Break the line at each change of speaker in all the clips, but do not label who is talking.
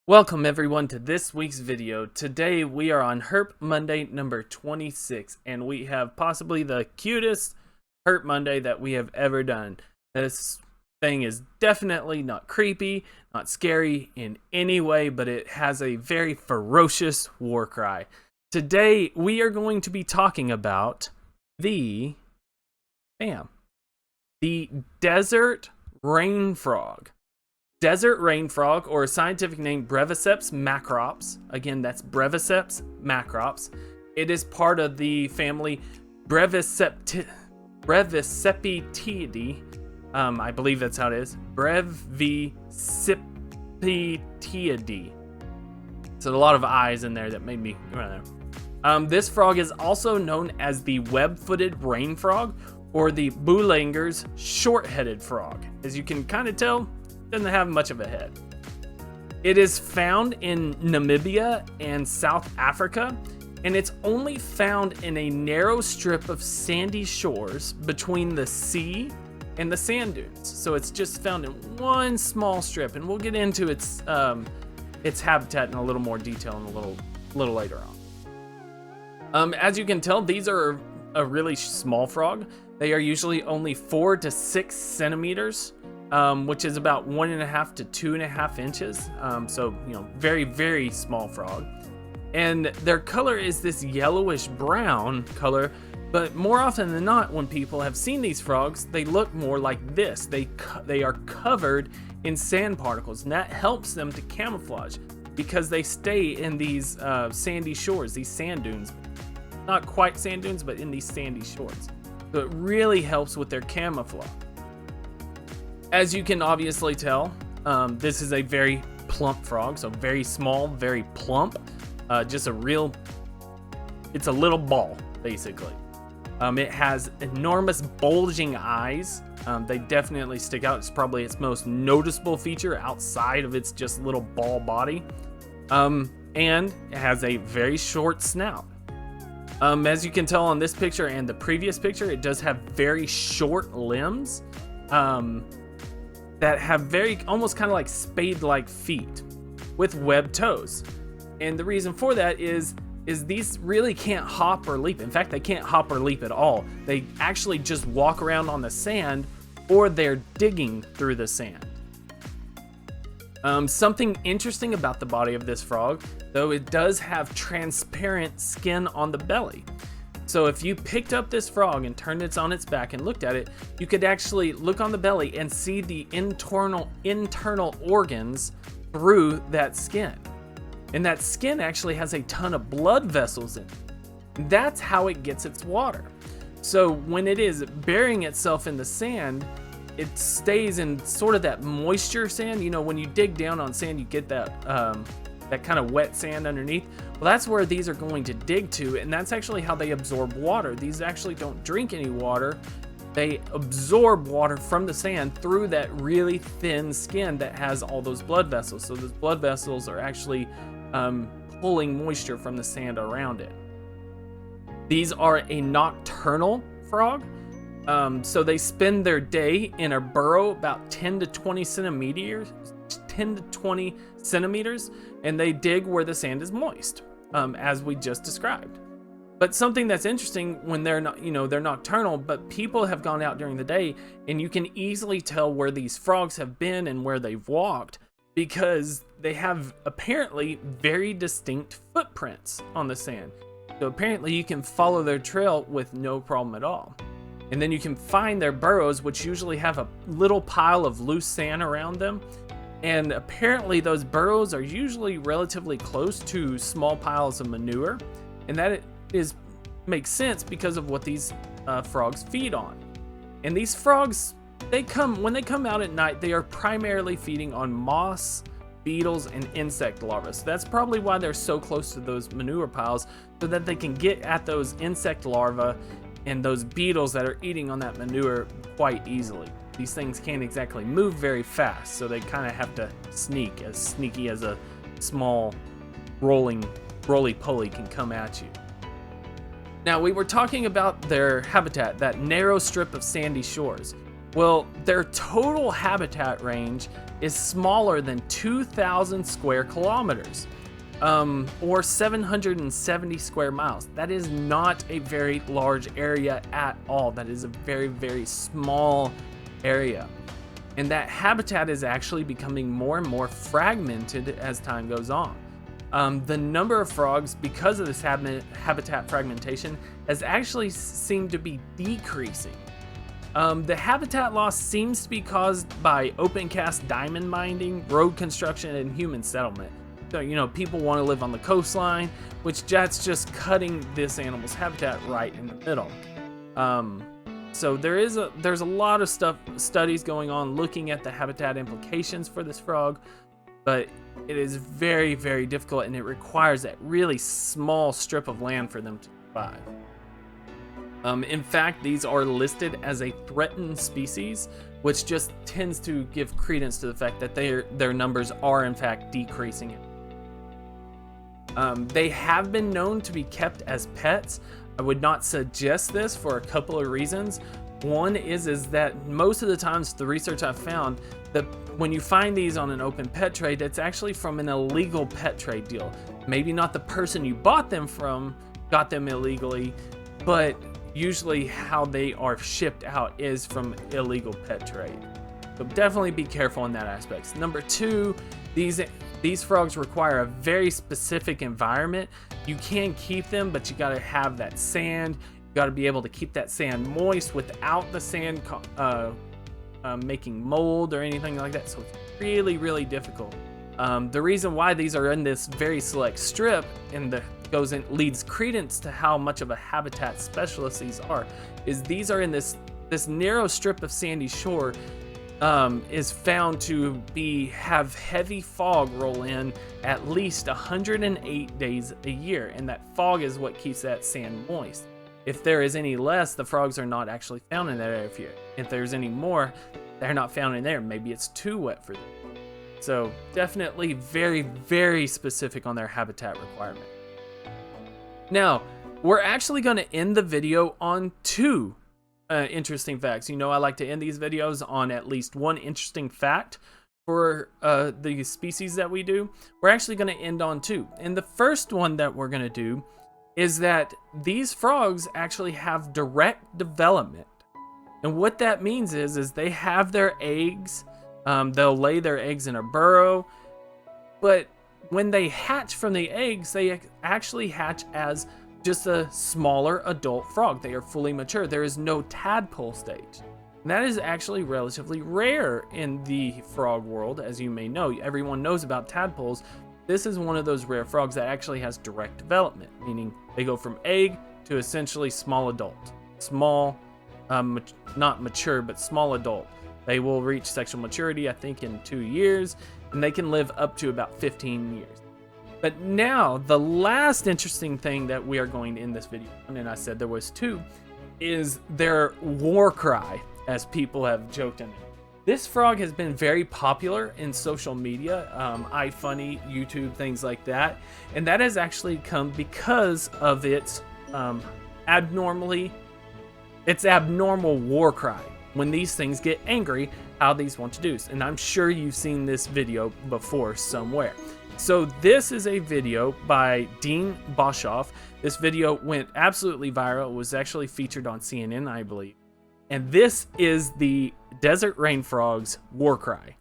Welcome everyone to this week's video. Today we are on Herp Monday number 26 and we have possibly the cutest Herp Monday that we have ever done. This thing is definitely not creepy, not scary in any way, but it has a very ferocious war cry. Today we are going to be talking about the desert rain frog. Desert rain frog, or scientific name Breviceps macrops. Again, that's Breviceps macrops. It is part of the family Brevicepitidae. I believe that's how it is. Brevicepitidae. So a lot of I's in there that made me run there. This frog is also known as the web-footed rain frog, or the Boulanger's short-headed frog. As you can kind of tell, doesn't have much of a head. It is found in Namibia and South Africa, and it's only found in a narrow strip of sandy shores between the sea and the sand dunes. So it's just found in one small strip, and we'll get into its habitat in a little more detail in a little later on. As you can tell, these are a really small frog. They are usually only 4 to 6 centimeters. Which is about 1.5 to 2.5 inches. So, very, very small frog. And their color is this yellowish brown color, but more often than not, when people have seen these frogs, they look more like this. They are covered in sand particles, and that helps them to camouflage because they stay in these sandy shores, these sand dunes. Not quite sand dunes, but in these sandy shores. So it really helps with their camouflage. As you can obviously tell, this is a very plump frog, so very small, very plump. It's a little ball, basically. It has enormous bulging eyes. They definitely stick out. It's probably its most noticeable feature outside of its just little ball body. And it has a very short snout. As you can tell on this picture and the previous picture, it does have very short limbs. That have very almost kind of like spade-like feet with webbed toes. And the reason for that is these really can't hop or leap. In fact, they can't hop or leap at all. They actually just walk around on the sand, or they're digging through the sand. Something interesting about the body of this frog, though, it does have transparent skin on the belly. So if you picked up this frog and turned it on its back and looked at it, you could actually look on the belly and see the internal organs through that skin. And that skin actually has a ton of blood vessels in it. That's how it gets its water. So when it is burying itself in the sand, it stays in sort of that moisture sand. When you dig down on sand, you get that kind of wet sand underneath. Well, that's where these are going to dig to, and that's actually how they absorb water. These actually don't drink any water. They absorb water from the sand through that really thin skin that has all those blood vessels. So those blood vessels are actually pulling moisture from the sand around it. These are a nocturnal frog. So they spend their day in a burrow about 10 to 20 centimeters, and they dig where the sand is moist, as we just described. But something that's interesting, when they're not, they're nocturnal, but people have gone out during the day, and you can easily tell where these frogs have been and where they've walked, because they have apparently very distinct footprints on the sand. So apparently you can follow their trail with no problem at all. And then you can find their burrows, which usually have a little pile of loose sand around them. And apparently those burrows are usually relatively close to small piles of manure. And that makes sense because of what these frogs feed on. And these frogs, when they come out at night, they are primarily feeding on moss, beetles, and insect larvae. So that's probably why they're so close to those manure piles, so that they can get at those insect larvae and those beetles that are eating on that manure quite easily. These things can't exactly move very fast, so they kind of have to sneak, as sneaky as a small roly-poly can come at you. Now, we were talking about their habitat, that narrow strip of sandy shores. Well, their total habitat range is smaller than 2,000 square kilometers, or 770 square miles. That is not a very large area at all. That is a very, very small area. And that habitat is actually becoming more and more fragmented as time goes on. The number of frogs, because of this habitat fragmentation, has actually seemed to be decreasing. The habitat loss seems to be caused by open cast diamond mining, road construction, and human settlement. So, you know, people want to live on the coastline, which that's just cutting this animal's habitat right in the middle. So there's a lot of studies going on looking at the habitat implications for this frog, but it is very, very difficult, and it requires that really small strip of land for them to survive. In fact, these are listed as a threatened species, which just tends to give credence to the fact that their numbers are in fact decreasing. They have been known to be kept as pets. I would not suggest this for a couple of reasons. One is that most of the times, the research I've found, that when you find these on an open pet trade, it's actually from an illegal pet trade deal. Maybe not the person you bought them from got them illegally, but usually how they are shipped out is from illegal pet trade. So definitely be careful in that aspect. Number two, these frogs require a very specific environment. You can keep them, but you got to have that sand. You got to be able to keep that sand moist without the sand making mold or anything like that. So it's really, really difficult. The reason why these are in this very select strip and leads credence to how much of a habitat specialist these are, is these are in this narrow strip of sandy shore. Is found to have heavy fog roll in at least 108 days a year, and that fog is what keeps that sand moist. If there is any less, the frogs are not actually found in that area. If there's any more, they're not found in there. Maybe it's too wet for them. So definitely very, very specific on their habitat requirement. Now, we're actually going to end the video on two interesting facts. You know, I like to end these videos on at least one interesting fact for the species that we do. We're actually going to end on two. And the first one that we're going to do is that these frogs actually have direct development. And what that means is they have their eggs. They'll lay their eggs in a burrow. But when they hatch from the eggs, they actually hatch as just a smaller adult frog. They are fully mature. There is no tadpole stage. And that is actually relatively rare in the frog world, as you may know. Everyone knows about tadpoles. This is one of those rare frogs that actually has direct development, meaning they go from egg to essentially small adult. Small, not mature, but small adult. They will reach sexual maturity, I think, in 2 years, and they can live up to about 15 years. But now, the last interesting thing that we are going to end this video on, and I said there was two, is their war cry, as people have joked in it. This frog has been very popular in social media, iFunny, YouTube, things like that. And that has actually come because of its abnormal war cry. When these things get angry, how these want to do. And I'm sure you've seen this video before somewhere. So this is a video by Dean Boshoff. This video went absolutely viral. It was actually featured on CNN, I believe. And this is the desert rain frog's war cry.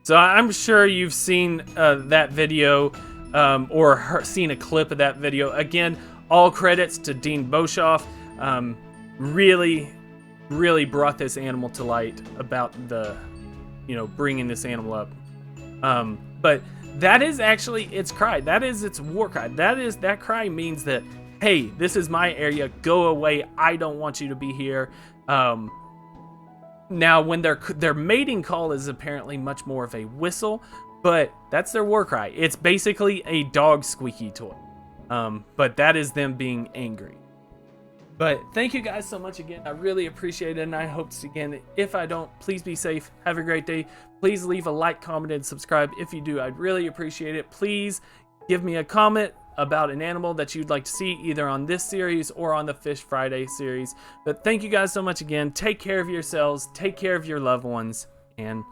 So I'm sure you've seen that video or seen a clip of that video. Again, all credits to Dean Boshoff. Really brought this animal to light about bringing this animal up. But that is actually its cry. That is its war cry. That cry means that, hey, this is my area. Go away. I don't want you to be here. Now, when their mating call is apparently much more of a whistle, but that's their war cry. It's basically a dog squeaky toy. But that is them being angry. But thank you guys so much again. I really appreciate it, and I hope to see again. If I don't, please be safe. Have a great day. Please leave a like, comment, and subscribe. If you do, I'd really appreciate it. Please give me a comment about an animal that you'd like to see either on this series or on the Fish Friday series. But thank you guys so much again. Take care of yourselves. Take care of your loved ones. And